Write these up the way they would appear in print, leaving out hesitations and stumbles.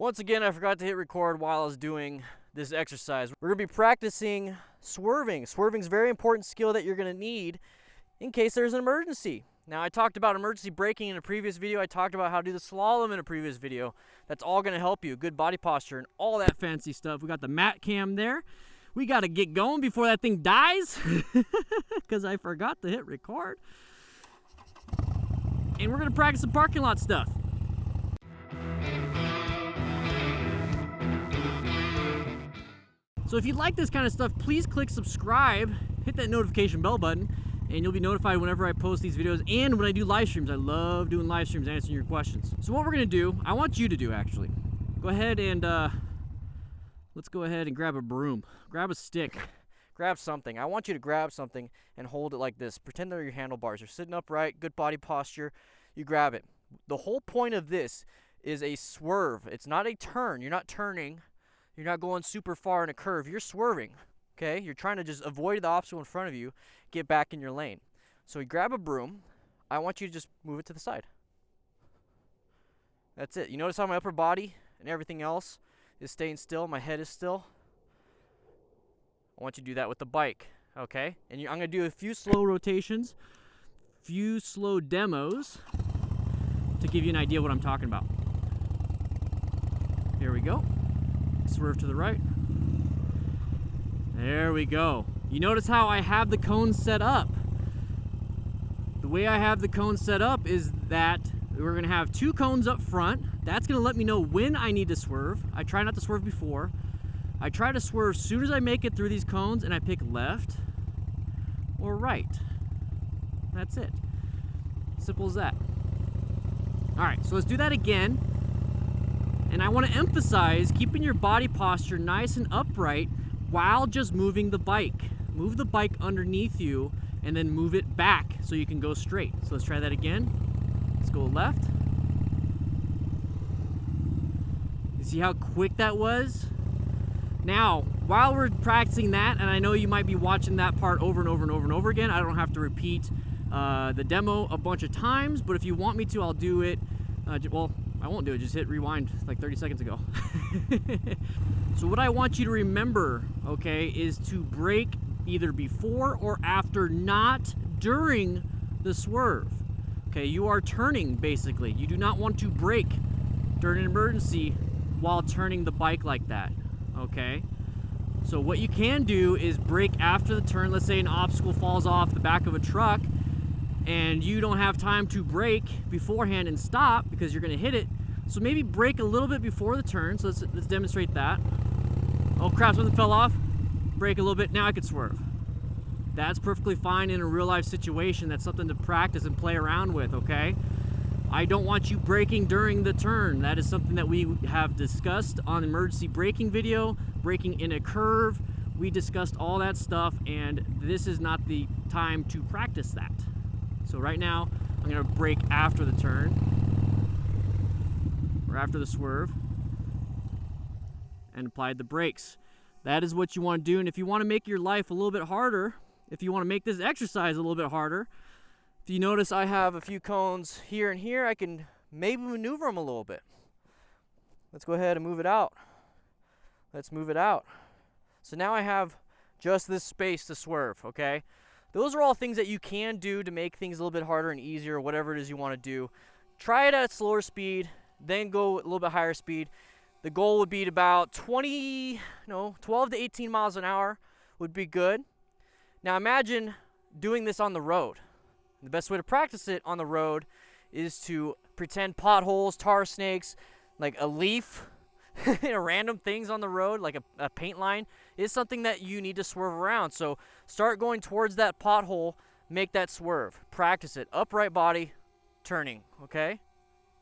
Once again, I forgot to hit record while I was doing this exercise. We're going to be practicing swerving. Swerving is a very important skill that you're going to need in case there's an emergency. Now, I talked about emergency braking in a previous video. I talked about how to do the slalom in a previous video. That's all going to help you. Good body posture and all that fancy stuff. We got the mat cam there. We got to get going before that thing dies because I forgot to hit record. And we're going to practice some parking lot stuff. So if you like this kind of stuff, please click subscribe, hit that notification bell button, and you'll be notified whenever I post these videos and when I do live streams. I love doing live streams, answering your questions. So what we're gonna do, I want you to do actually. Go ahead and, let's go ahead and grab a broom. Grab a stick, grab something. I want you to grab something and hold it like this. Pretend they're your handlebars. You're sitting upright, good body posture, you grab it. The whole point of this is a swerve. It's not a turn, you're not turning. You're not going super far in a curve. You're swerving, okay? You're trying to just avoid the obstacle in front of you, get back in your lane. So you grab a broom. I want you to just move it to the side. That's it. You notice how my upper body and everything else is staying still? My head is still. I want you to do that with the bike, okay? And I'm going to do a few slow rotations, few slow demos to give you an idea of what I'm talking about. Here we go. Swerve to the right. There we go. You notice how I have the cone set up. The way I have the cone set up is that we're going to have two cones up front. That's going to let me know when I need to swerve. I try not to swerve before. I try to swerve as soon as I make it through these cones, and I pick left or right. That's it. Simple as that. All right, so let's do that again. And I want to emphasize keeping your body posture nice and upright while just moving the bike. Move the bike underneath you and then move it back so you can go straight. So let's try that again. Let's go left. You see how quick that was? Now, while we're practicing that, and I know you might be watching that part over and over and over and over again, I don't have to repeat the demo a bunch of times, but if you want me to, I'll do it. Well, I won't do it, just hit rewind like 30 seconds ago. So what I want you to remember, okay, is to brake either before or after, not during the swerve. Okay, you are turning basically. You do not want to brake during an emergency while turning the bike like that, okay? So what you can do is brake after the turn. Let's say an obstacle falls off the back of a truck and you don't have time to brake beforehand and stop because you're going to hit it. So maybe brake a little bit before the turn. So let's demonstrate that. Oh crap, something fell off. Brake a little bit, now I can swerve. That's perfectly fine in a real life situation. That's something to practice and play around with, okay? I don't want you braking during the turn. That is something that we have discussed on emergency braking video, braking in a curve. We discussed all that stuff, and this is not the time to practice that. So right now, I'm gonna brake after the turn, or after the swerve, and apply the brakes. That is what you wanna do, and if you wanna make your life a little bit harder, if you wanna make this exercise a little bit harder, if you notice I have a few cones here and here, I can maybe maneuver them a little bit. Let's go ahead and move it out. Let's move it out. So now I have just this space to swerve, okay? Those are all things that you can do to make things a little bit harder and easier, whatever it is you want to do. Try it at a slower speed, then go a little bit higher speed. The goal would be to about 12 to 18 miles an hour would be good. Now imagine doing this on the road. The best way to practice it on the road is to pretend potholes, tar snakes, like a leaf, random things on the road, like a paint line, is something that you need to swerve around. So start going towards that pothole, make that swerve. Practice it. Upright body, turning, okay?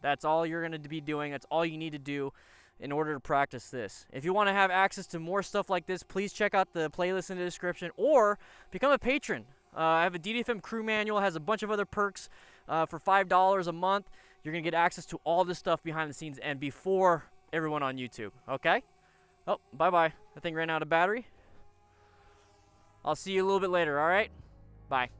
That's all you're going to be doing. That's all you need to do in order to practice this. If you want to have access to more stuff like this, please check out the playlist in the description or become a patron. I have a DDFM crew manual, has a bunch of other perks for $5 a month. You're going to get access to all this stuff behind the scenes and before everyone on YouTube, okay? Oh, bye-bye. That thing ran out of battery. I'll see you a little bit later, all right? Bye.